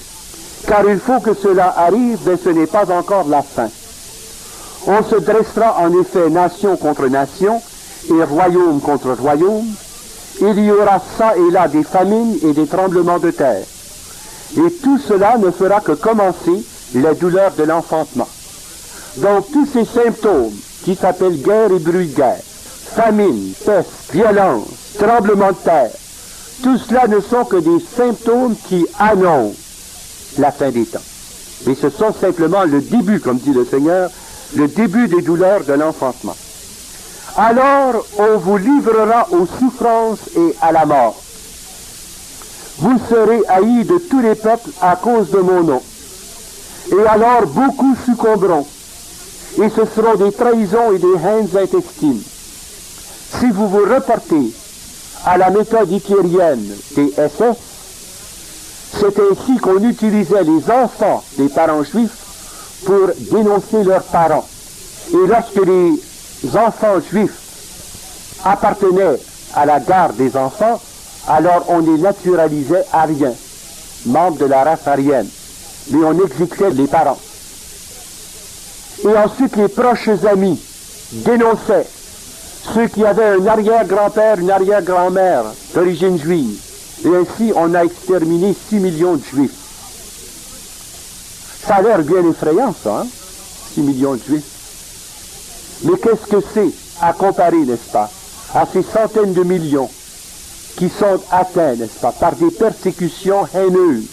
car il faut que cela arrive, mais ce n'est pas encore la fin. On se dressera en effet nation contre nation et royaume contre royaume. Il y aura ça et là des famines et des tremblements de terre. Et tout cela ne fera que commencer les douleurs de l'enfantement. Donc tous ces symptômes qui s'appellent guerre et bruit de guerre, famine, peste, violence, tremblement de terre, tout cela ne sont que des symptômes qui annoncent la fin des temps. Mais ce sont simplement le début, comme dit le Seigneur, le début des douleurs de l'enfantement. Alors on vous livrera aux souffrances et à la mort. Vous serez haïs de tous les peuples à cause de mon nom. Et alors beaucoup succomberont. Et ce seront des trahisons et des haines intestines. Si vous vous reportez à la méthode hitlérienne des SS, c'est ainsi qu'on utilisait les enfants des parents juifs pour dénoncer leurs parents. Et lorsque les enfants juifs appartenaient à la garde des enfants, alors on les naturalisait ariens, membres de la race aryenne. Mais on exécutait les parents. Et ensuite les proches amis dénonçaient ceux qui avaient un arrière-grand-père, une arrière-grand-mère d'origine juive. Et ainsi on a exterminé 6 millions de juifs. Ça a l'air bien effrayant ça, hein? 6 millions de juifs. Mais qu'est-ce que c'est à comparer, n'est-ce pas, à ces centaines de millions qui sont atteints, n'est-ce pas, par des persécutions haineuses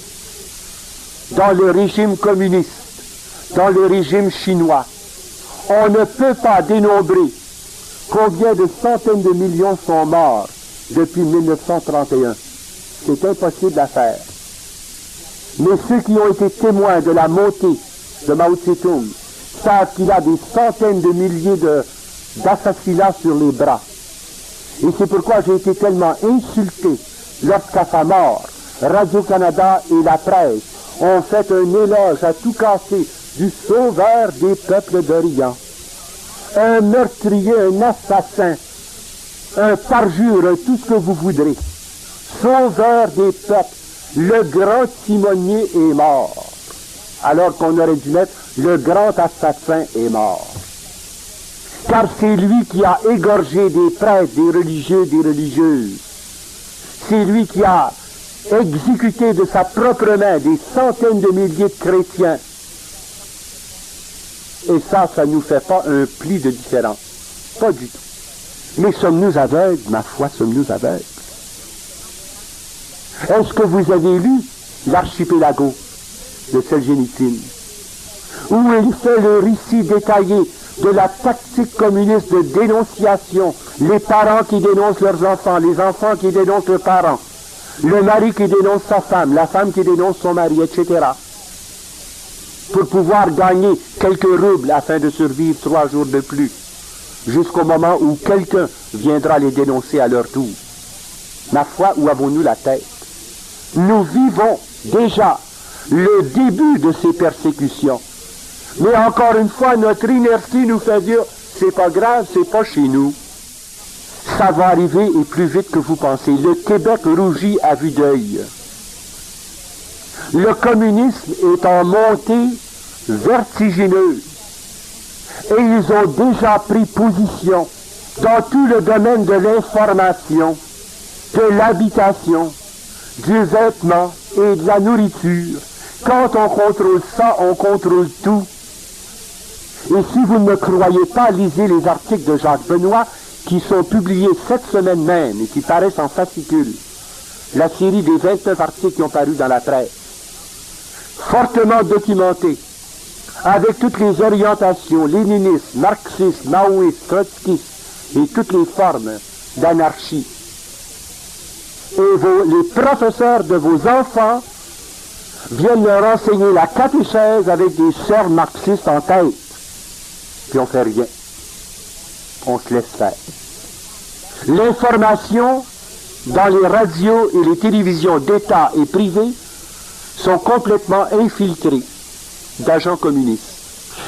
dans le régime communiste, dans le régime chinois. On ne peut pas dénombrer combien de centaines de millions sont morts depuis 1931. C'est impossible à faire. Mais ceux qui ont été témoins de la montée de Mao Tse-tung savent qu'il a des centaines de milliers d'assassinats sur les bras. Et c'est pourquoi j'ai été tellement insulté lorsqu'à sa mort, Radio-Canada et la presse ont fait un éloge à tout casser du sauveur des peuples d'Orient. Un meurtrier, un assassin, un parjure, tout ce que vous voudrez. Sauveur des peuples, le grand timonier est mort. Alors qu'on aurait dû mettre le grand assassin est mort. Car c'est lui qui a égorgé des prêtres, des religieux, des religieuses. C'est lui qui a exécuté de sa propre main des centaines de milliers de chrétiens. Et ça ne nous fait pas un pli de différence. Pas du tout. Mais sommes-nous aveugles? Ma foi, sommes-nous aveugles? Est-ce que vous avez lu l'archipelago de Solzhenitsyn, où il fait le récit détaillé de la tactique communiste de dénonciation, les parents qui dénoncent leurs enfants, les enfants qui dénoncent leurs parents, le mari qui dénonce sa femme, la femme qui dénonce son mari, etc., pour pouvoir gagner quelques roubles afin de survivre 3 jours de plus, jusqu'au moment où quelqu'un viendra les dénoncer à leur tour. Ma foi, où avons-nous la tête? Nous vivons déjà le début de ces persécutions. Mais encore une fois, notre inertie nous fait dire, c'est pas grave, c'est pas chez nous. Ça va arriver et plus vite que vous pensez. Le Québec rougit à vue d'œil. Le communisme est en montée vertigineuse. Et ils ont déjà pris position dans tout le domaine de l'information, de l'habitation, du vêtement et de la nourriture. Quand on contrôle ça, on contrôle tout. Et si vous ne me croyez pas, lisez les articles de Jacques Benoît qui sont publiés cette semaine même et qui paraissent en fascicule. La série des 29 articles qui ont paru dans la presse. Fortement documentés, avec toutes les orientations léninistes, marxistes, maoïstes, trotskistes et toutes les formes d'anarchie. Et les professeurs de vos enfants viennent leur enseigner la catéchèse avec des sœurs marxistes en tête. Puis on fait rien. On se laisse faire. L'information dans les radios et les télévisions d'État et privées sont complètement infiltrées d'agents communistes.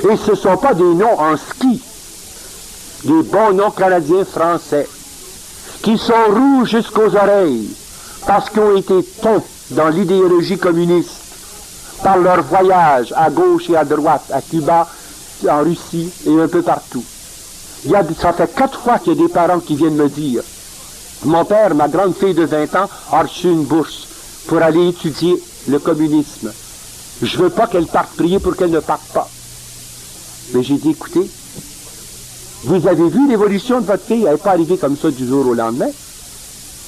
Et ce ne sont pas des noms en ski, des bons noms canadiens français, qui sont roux jusqu'aux oreilles, parce qu'ils ont été teints dans l'idéologie communiste, par leur voyage à gauche et à droite, à Cuba, en Russie et un peu partout. Ça fait 4 fois qu'il y a des parents qui viennent me dire, mon père, ma grande fille de 20 ans, a reçu une bourse pour aller étudier le communisme. Je ne veux pas qu'elle parte prier pour qu'elle ne parte pas. Mais j'ai dit, écoutez, vous avez vu l'évolution de votre fille, elle n'est pas arrivée comme ça du jour au lendemain.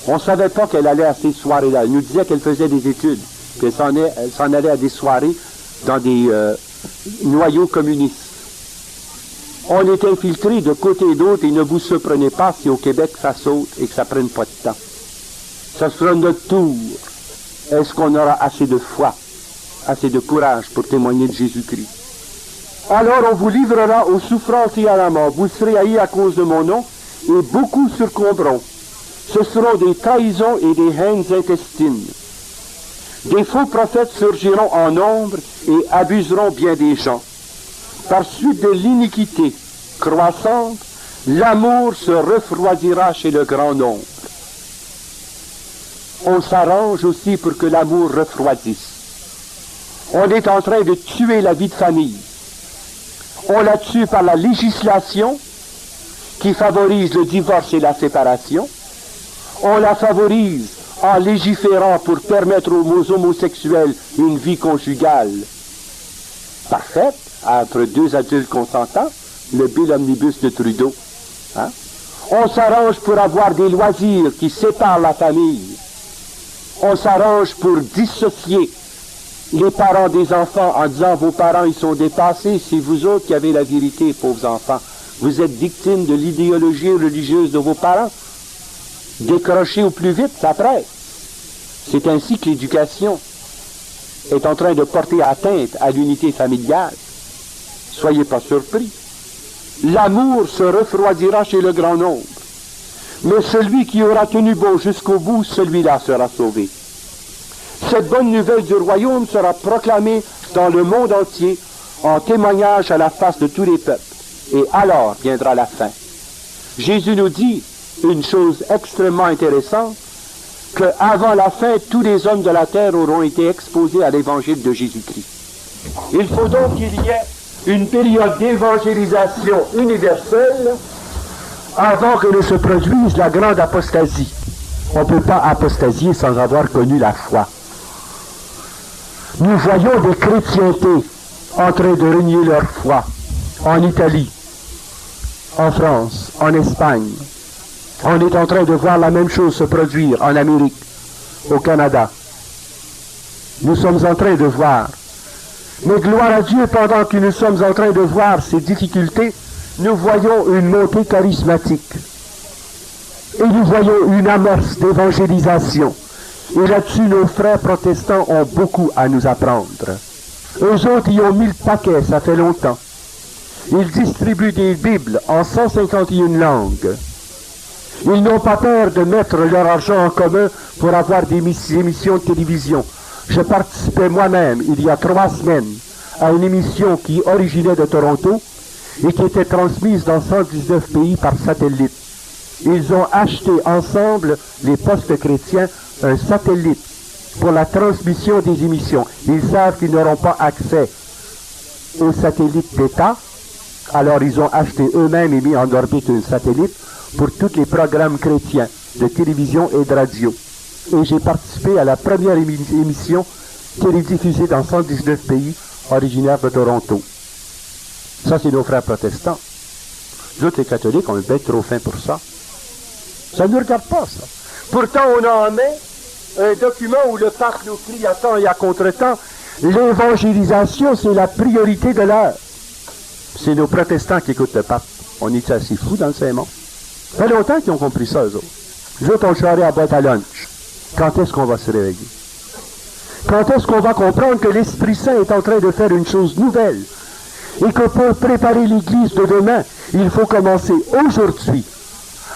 On ne savait pas qu'elle allait à ces soirées-là. Elle nous disait qu'elle faisait des études, puis elle s'en allait à des soirées dans des noyaux communistes. On est infiltré de côté et d'autre et ne vous surprenez pas si au Québec ça saute et que ça ne prenne pas de temps. Ça sera notre tour. Est-ce qu'on aura assez de foi, assez de courage pour témoigner de Jésus-Christ? Alors on vous livrera aux souffrances et à la mort. Vous serez haïs à cause de mon nom et beaucoup succomberont. Ce seront des trahisons et des haines intestines. Des faux prophètes surgiront en nombre et abuseront bien des gens. Par suite de l'iniquité croissante, l'amour se refroidira chez le grand nombre. On s'arrange aussi pour que l'amour refroidisse. On est en train de tuer la vie de famille. On la tue par la législation qui favorise le divorce et la séparation. On la favorise en légiférant pour permettre aux homosexuels une vie conjugale parfaite, entre 2 adultes consentants, le bill omnibus de Trudeau. Hein? On s'arrange pour avoir des loisirs qui séparent la famille. On s'arrange pour dissocier les parents des enfants en disant vos parents ils sont dépassés, c'est vous autres qui avez la vérité, pauvres enfants. Vous êtes victimes de l'idéologie religieuse de vos parents. Décrochez au plus vite, ça presse. C'est ainsi que l'éducation est en train de porter atteinte à l'unité familiale. Soyez pas surpris. L'amour se refroidira chez le grand nombre. Mais celui qui aura tenu bon jusqu'au bout, celui-là sera sauvé. Cette bonne nouvelle du royaume sera proclamée dans le monde entier en témoignage à la face de tous les peuples. Et alors viendra la fin. Jésus nous dit une chose extrêmement intéressante, qu'avant la fin, tous les hommes de la terre auront été exposés à l'évangile de Jésus-Christ. Il faut donc qu'il y ait une période d'évangélisation universelle avant que ne se produise la grande apostasie. On ne peut pas apostasier sans avoir connu la foi. Nous voyons des chrétientés en train de renier leur foi en Italie, en France, en Espagne. On est en train de voir la même chose se produire en Amérique, au Canada. nous sommes en train de voir. Mais gloire à Dieu, pendant que nous sommes en train de voir ces difficultés, nous voyons une montée charismatique. Et nous voyons une amorce d'évangélisation. Et là-dessus, nos frères protestants ont beaucoup à nous apprendre. Eux autres, ils ont mis le paquet, ça fait longtemps. Ils distribuent des Bibles en 151 langues. Ils n'ont pas peur de mettre leur argent en commun pour avoir des émissions de télévision. Je participais moi-même, il y a 3 semaines, à une émission qui originait de Toronto et qui était transmise dans 119 pays par satellite. Ils ont acheté ensemble, les postes chrétiens, un satellite pour la transmission des émissions. Ils savent qu'ils n'auront pas accès au satellite d'État, alors ils ont acheté eux-mêmes et mis en orbite un satellite pour tous les programmes chrétiens de télévision et de radio. Et j'ai participé à la première émission télédiffusée dans 119 pays originaires de Toronto. Ça, c'est nos frères protestants. Nous autres, les catholiques, on est bien trop fins pour ça. Ça ne nous regarde pas, ça. Pourtant, on en met un document où le pape nous crie à temps et à contre-temps. L'évangélisation, c'est la priorité de l'heure. C'est nos protestants qui écoutent le pape. On est assez fous dans le Saint-Monde. Ça fait longtemps qu'ils ont compris ça, eux autres. Nous autres, on charrie à boîte à lunch. Quand est-ce qu'on va se réveiller? Quand est-ce qu'on va comprendre que l'Esprit Saint est en train de faire une chose nouvelle? Et que pour préparer l'Église de demain, il faut commencer aujourd'hui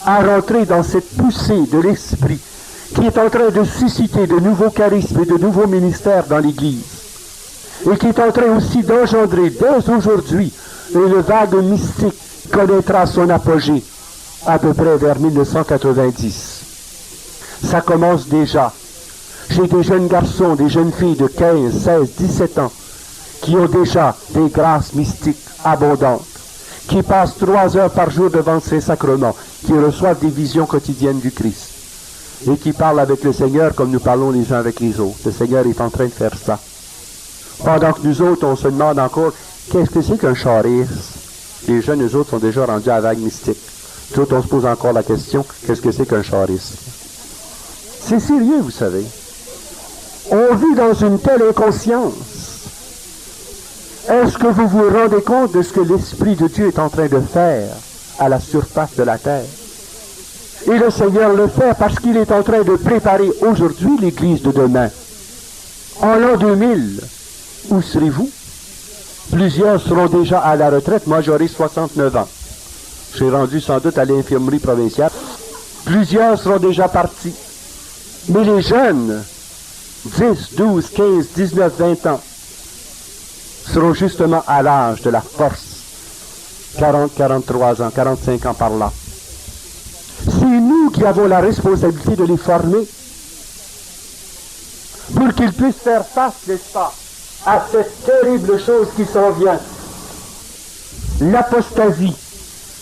à rentrer dans cette poussée de l'Esprit qui est en train de susciter de nouveaux charismes et de nouveaux ministères dans l'Église. Et qui est en train aussi d'engendrer dès aujourd'hui une vague mystique qui connaîtra son apogée à peu près vers 1990. Ça commence déjà. J'ai des jeunes garçons, des jeunes filles de 15, 16, 17 ans qui ont déjà des grâces mystiques abondantes, qui passent 3 heures par jour devant ces sacrements, qui reçoivent des visions quotidiennes du Christ et qui parlent avec le Seigneur comme nous parlons les uns avec les autres. Le Seigneur est en train de faire ça. Pendant que nous autres, on se demande encore, qu'est-ce que c'est qu'un charisme? Les jeunes, nous autres, sont déjà rendus à la vague mystique. Nous autres, on se pose encore la question, qu'est-ce que c'est qu'un charisme? C'est sérieux, vous savez. On vit dans une telle inconscience. Est-ce que vous vous rendez compte de ce que l'Esprit de Dieu est en train de faire à la surface de la terre? Et le Seigneur le fait parce qu'il est en train de préparer aujourd'hui l'Église de demain. En l'an 2000, où serez-vous? Plusieurs seront déjà à la retraite. Moi, j'aurai 69 ans. Je suis rendu sans doute à l'infirmerie provinciale. Plusieurs seront déjà partis. Mais les jeunes, 10, 12, 15, 19, 20 ans, seront justement à l'âge de la force. 40, 43 ans, 45 ans par là. C'est nous qui avons la responsabilité de les former pour qu'ils puissent faire face, n'est-ce pas, à cette terrible chose qui s'en vient. L'apostasie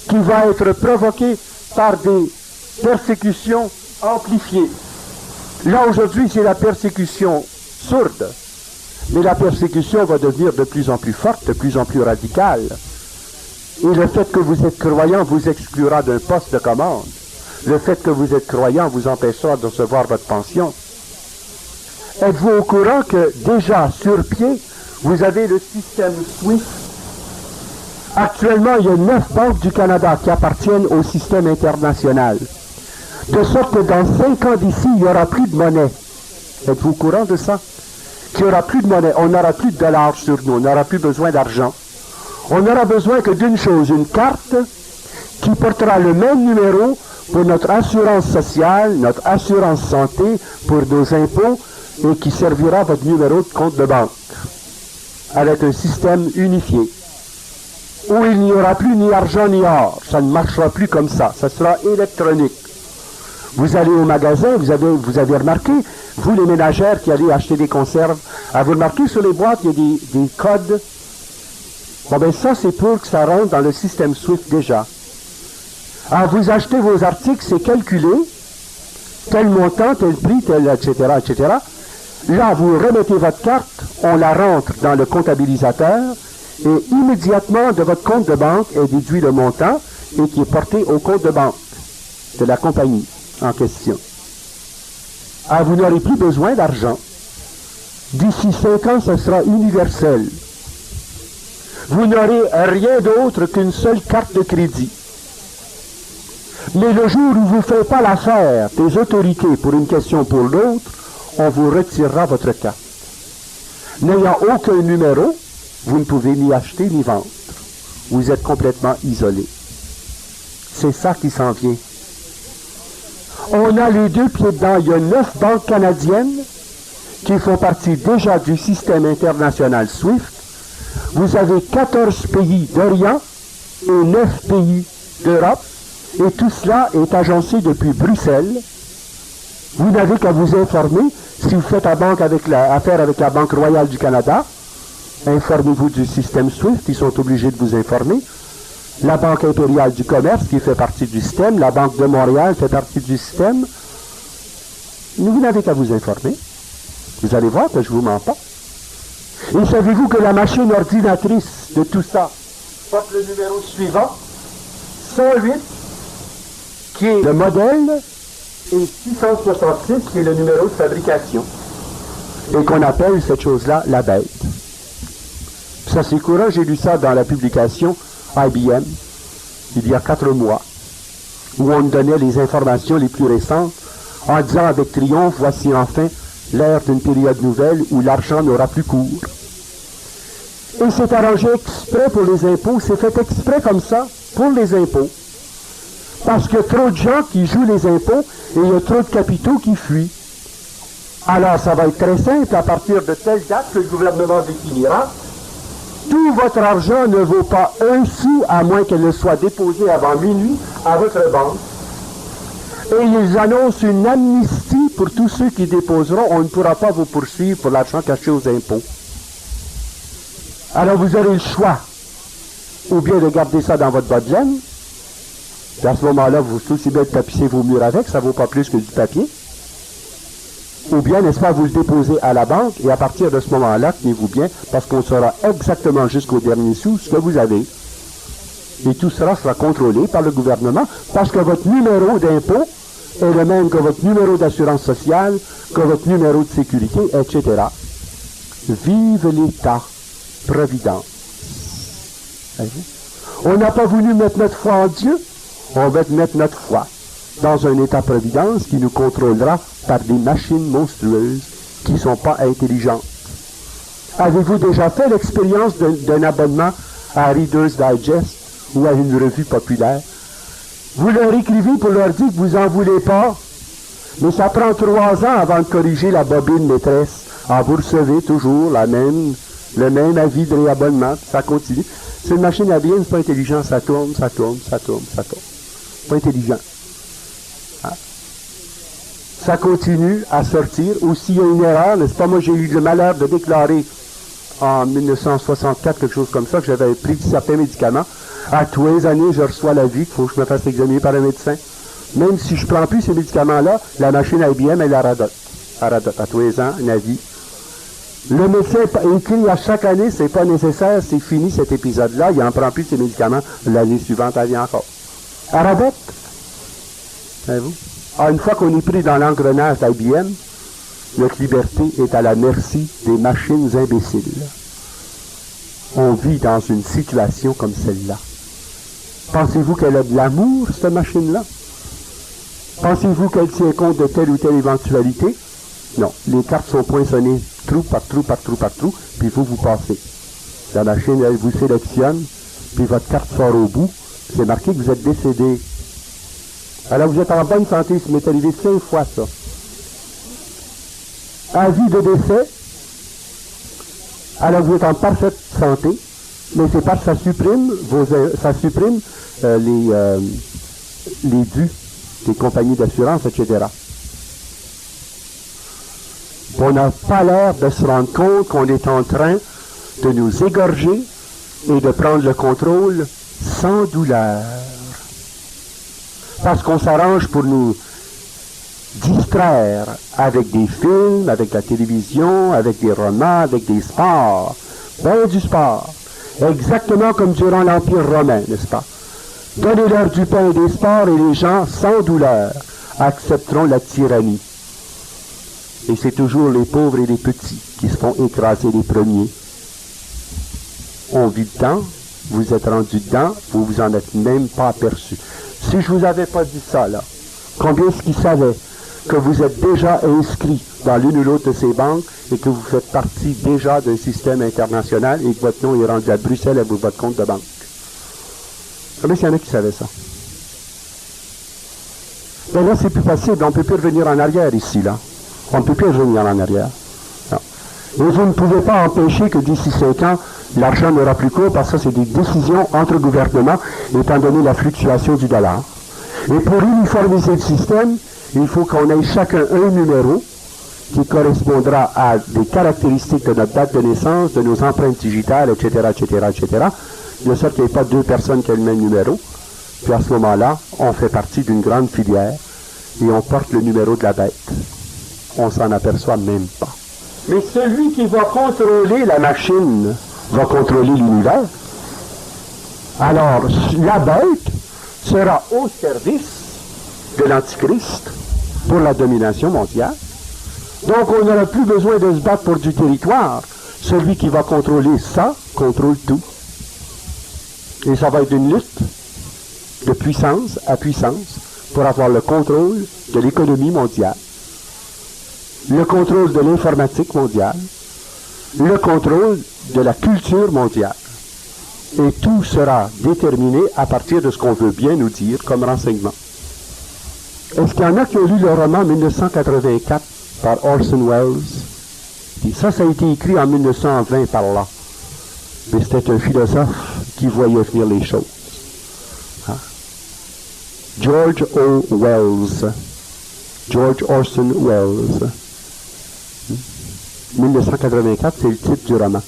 qui va être provoquée par des persécutions amplifiées. Là, aujourd'hui, c'est la persécution sourde. Mais la persécution va devenir de plus en plus forte, de plus en plus radicale. Et le fait que vous êtes croyant vous exclura d'un poste de commande. Le fait que vous êtes croyant vous empêchera de recevoir votre pension. Êtes-vous au courant que déjà sur pied, vous avez le système SWIFT? Actuellement, il y a 9 banques du Canada qui appartiennent au système international. De sorte que dans 5 ans d'ici, il n'y aura plus de monnaie. Êtes-vous au courant de ça? Qu'il n'y aura plus de monnaie, on n'aura plus de dollars sur nous, on n'aura plus besoin d'argent. On n'aura besoin que d'une chose, une carte qui portera le même numéro pour notre assurance sociale, notre assurance santé, pour nos impôts, et qui servira votre numéro de compte de banque, avec un système unifié, où il n'y aura plus ni argent ni or. Ça ne marchera plus comme ça, ça sera électronique. Vous allez au magasin, vous avez remarqué, vous les ménagères qui allez acheter des conserves, avez-vous remarqué sur les boîtes, il y a des codes. Bon ben ça c'est pour que ça rentre dans le système SWIFT déjà. Alors vous achetez vos articles, c'est calculé, tel montant, tel prix, tel, etc., etc. Là, vous remettez votre carte, on la rentre dans le comptabilisateur, et immédiatement de votre compte de banque est déduit le montant, et qui est porté au compte de banque de la compagnie en question. Alors vous n'aurez plus besoin d'argent. D'ici 5 ans, ce sera universel. Vous n'aurez rien d'autre qu'une seule carte de crédit. Mais le jour où vous ne faites pas l'affaire des autorités pour une question ou pour l'autre, on vous retirera votre carte. N'ayant aucun numéro, vous ne pouvez ni acheter ni vendre. Vous êtes complètement isolé. C'est ça qui s'en vient. On a les deux pieds dedans. Il y a 9 banques canadiennes qui font partie déjà du système international SWIFT. Vous avez 14 pays d'Orient et 9 pays d'Europe. Et tout cela est agencé depuis Bruxelles. Vous n'avez qu'à vous informer. Si vous faites affaire avec la Banque royale du Canada, informez-vous du système SWIFT, ils sont obligés de vous informer. La Banque impériale du commerce, qui fait partie du système, la Banque de Montréal fait partie du système. Vous n'avez qu'à vous informer. Vous allez voir que je ne vous mens pas. Et savez-vous que la machine ordinatrice de tout ça porte le numéro suivant, 108, qui est le modèle, et 666, qui est le numéro de fabrication. Et qu'on appelle cette chose-là la bête. Ça c'est courant, j'ai lu ça dans la publication IBM, il y a 4 mois, où on donnait les informations les plus récentes, en disant avec triomphe, voici enfin l'ère d'une période nouvelle où l'argent n'aura plus cours. Et c'est arrangé exprès pour les impôts, c'est fait exprès comme ça, pour les impôts. Parce qu'il y a trop de gens qui jouent les impôts et il y a trop de capitaux qui fuient. Alors ça va être très simple, à partir de telle date que le gouvernement définira, tout votre argent ne vaut pas un sou à moins qu'elle ne soit déposée avant minuit à votre banque. Et ils annoncent une amnistie pour tous ceux qui déposeront. On ne pourra pas vous poursuivre pour l'argent caché aux impôts. Alors vous aurez le choix, ou bien de garder ça dans votre bas de laine, et à ce moment-là, vous aussi bien de tapisser vos murs avec, ça ne vaut pas plus que du papier. Ou bien, n'est-ce pas, vous le déposez à la banque, et à partir de ce moment-là, tenez-vous bien, parce qu'on saura exactement jusqu'au dernier sou ce que vous avez. Et tout cela sera contrôlé par le gouvernement, parce que votre numéro d'impôt est le même que votre numéro d'assurance sociale, que votre numéro de sécurité, etc. Vive l'État-providence. On n'a pas voulu mettre notre foi en Dieu, on va mettre notre foi dans un État-providence qui nous contrôlera par des machines monstrueuses qui ne sont pas intelligentes. Avez-vous déjà fait l'expérience d'un abonnement à Reader's Digest ou à une revue populaire? Vous leur écrivez pour leur dire que vous n'en voulez pas, mais ça prend 3 ans avant de corriger la bobine maîtresse. Ah, vous recevez toujours le même avis de réabonnement, ça continue. C'est une machine à bien, c'est pas intelligent, ça tourne, ça tourne, ça tourne, ça tourne. Pas intelligent. Ça continue à sortir. Ou s'il y a une erreur, n'est-ce pas, moi j'ai eu le malheur de déclarer en 1964, quelque chose comme ça, que j'avais pris certains médicaments. À tous les années, je reçois l'avis qu'il faut que je me fasse examiner par un médecin. Même si je ne prends plus ces médicaments-là, la machine IBM, elle la radote. Elle radote à tous les ans, un avis. Le médecin écrit à chaque année, c'est pas nécessaire, c'est fini cet épisode-là, il n'en prend plus ces médicaments, l'année suivante, elle vient encore. Elle radote. Savez-vous? Ah, une fois qu'on est pris dans l'engrenage d'IBM, notre liberté est à la merci des machines imbéciles. On vit dans une situation comme celle-là. Pensez-vous qu'elle a de l'amour, cette machine-là? Pensez-vous qu'elle tient compte de telle ou telle éventualité? Non. Les cartes sont poinçonnées trou par trou, par trou, par trou, puis vous passez. La machine, elle vous sélectionne, puis votre carte sort au bout. C'est marqué que vous êtes décédé. Alors vous êtes en bonne santé, ça m'est arrivé 5 fois ça. Avis de décès, alors vous êtes en parfaite santé, mais c'est parce que ça supprime les dus des compagnies d'assurance, etc. On n'a pas l'air de se rendre compte qu'on est en train de nous égorger et de prendre le contrôle sans douleur. Parce qu'on s'arrange pour nous distraire avec des films, avec la télévision, avec des romans, avec des sports. Ben du sport. Exactement comme durant l'Empire romain, n'est-ce pas? Donnez-leur du pain et des sports et les gens, sans douleur, accepteront la tyrannie. Et c'est toujours les pauvres et les petits qui se font écraser les premiers. On vit dedans, vous êtes rendu dedans, vous vous en êtes même pas aperçu. Si je vous avais pas dit ça, là, combien est-ce qu'ils savaient que vous êtes déjà inscrit dans l'une ou l'autre de ces banques et que vous faites partie déjà d'un système international et que votre nom est rendu à Bruxelles à votre compte de banque? Combien il y en a qui savaient ça? Ben là, c'est plus possible. On ne peut plus revenir en arrière ici, là. On ne peut plus revenir en arrière. Non. Et vous ne pouvez pas empêcher que d'ici 5 ans, l'argent n'aura plus cours parce que c'est des décisions entre gouvernements étant donné la fluctuation du dollar. Et pour uniformiser le système, il faut qu'on ait chacun un numéro qui correspondra à des caractéristiques de notre date de naissance, de nos empreintes digitales, etc., etc., etc., de sorte qu'il n'y ait pas deux personnes qui aient le même numéro. Puis à ce moment-là, on fait partie d'une grande filière et on porte le numéro de la bête. On s'en aperçoit même pas. Mais celui qui va contrôler la machine va contrôler l'univers. Alors, la bête sera au service de l'Antichrist pour la domination mondiale. Donc, on n'aura plus besoin de se battre pour du territoire. Celui qui va contrôler ça, contrôle tout. Et ça va être une lutte de puissance à puissance pour avoir le contrôle de l'économie mondiale, le contrôle de l'informatique mondiale, le contrôle de la culture mondiale. Et tout sera déterminé à partir de ce qu'on veut bien nous dire comme renseignement. Est-ce qu'il y en a qui ont lu le roman 1984 par Orson Welles? Et ça a été écrit en 1920 par là. Mais c'était un philosophe qui voyait venir les choses. Hein? George O. Wells. George Orson Welles. 1984, c'est le titre du roman.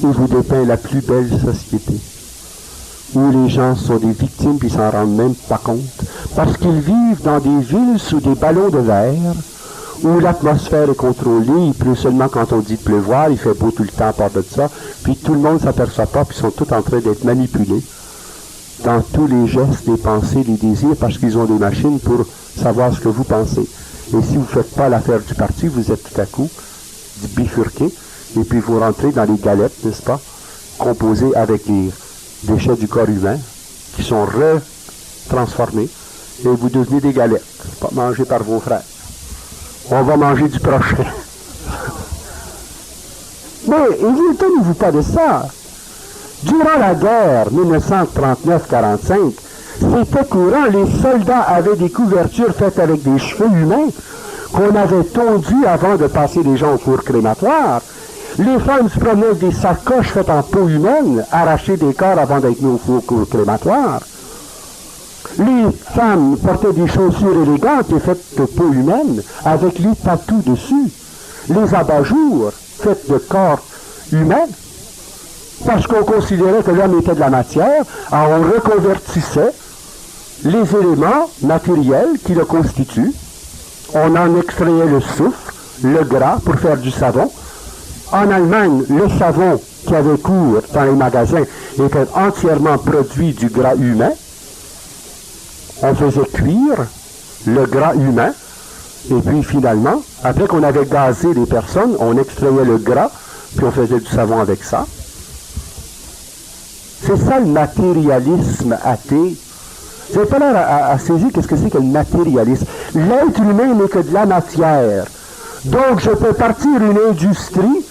Il vous dépeint la plus belle société, où les gens sont des victimes puis ils s'en rendent même pas compte, parce qu'ils vivent dans des villes sous des ballons de verre, où l'atmosphère est contrôlée, il pleut seulement quand on dit de pleuvoir, il fait beau tout le temps à part de ça, puis tout le monde ne s'aperçoit pas, puis ils sont tous en train d'être manipulés dans tous les gestes, les pensées, les désirs, parce qu'ils ont des machines pour savoir ce que vous pensez. Et si vous ne faites pas l'affaire du parti, vous êtes tout à coup bifurqué, et puis vous rentrez dans les galettes, n'est-ce pas, composées avec les déchets du corps humain, qui sont retransformés, et vous devenez des galettes, pas mangées par vos frères. On va manger du prochain. Mais étonnez-vous pas de ça. Durant la guerre 1939-45, c'était courant, les soldats avaient des couvertures faites avec des cheveux humains qu'on avait tondus avant de passer les gens au four crématoire. Les femmes se promenaient avec des sacoches faites en peau humaine, arrachées des corps avant d'être mis au four crématoire. Les femmes portaient des chaussures élégantes et faites de peau humaine, avec les tatous dessus. Les abat-jours faits de corps humains, parce qu'on considérait que l'homme était de la matière, alors on reconvertissait les éléments matériels qui le constituent. On en extrayait le soufre, le gras pour faire du savon. En Allemagne, le savon qui avait cours dans les magasins était entièrement produit du gras humain. On faisait cuire le gras humain, et puis finalement, après qu'on avait gazé les personnes, on extrayait le gras, puis on faisait du savon avec ça. C'est ça le matérialisme athée. Vous n'avez pas l'air à saisir qu'est-ce que c'est que le matérialisme. L'être humain n'est que de la matière. Donc je peux partir une industrie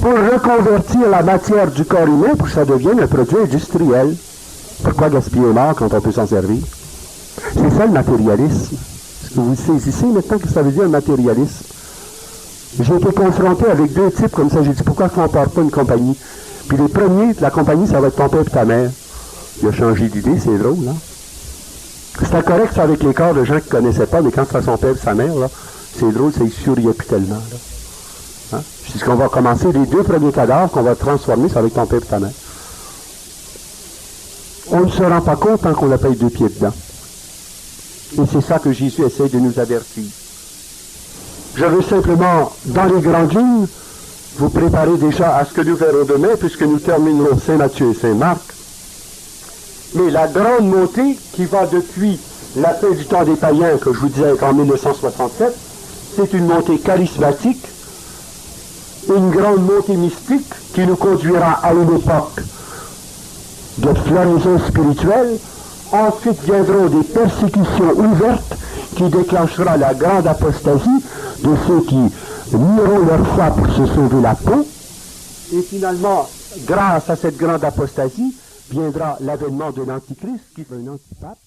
pour reconvertir la matière du corps humain pour que ça devienne un produit industriel. Pourquoi gaspiller mort quand on peut s'en servir? C'est ça le matérialisme. Est-ce que vous saisissez maintenant que ça veut dire le matérialisme? J'ai été confronté avec deux types comme ça. J'ai dit pourquoi on ne part pas une compagnie? Puis les premiers de la compagnie, ça va être ton père et ta mère. Il a changé d'idée, c'est drôle, là. C'était correct ça avec les corps de gens qui ne connaissaient pas, mais quand c'était son père et sa mère, là, c'est drôle, ça ne souriait plus tellement. Là. Hein? C'est ce qu'on va commencer, les deux premiers cadavres qu'on va transformer, c'est avec ton père et ta mère. On ne se rend pas compte tant qu'on la paye 2 pieds dedans. Et c'est ça que Jésus essaie de nous avertir. Je veux simplement, dans les grandes lignes, vous préparer déjà à ce que nous verrons demain, puisque nous terminerons Saint-Matthieu et Saint-Marc. Mais la grande montée qui va depuis la fin du temps des païens, que je vous disais en 1967, c'est une montée charismatique une grande montée mystique qui nous conduira à une époque de floraison spirituelle. Ensuite viendront des persécutions ouvertes qui déclenchera la grande apostasie de ceux qui nieront leur foi pour se sauver la peau. Et finalement, grâce à cette grande apostasie, viendra l'avènement de l'Antichrist, qui est un antipape.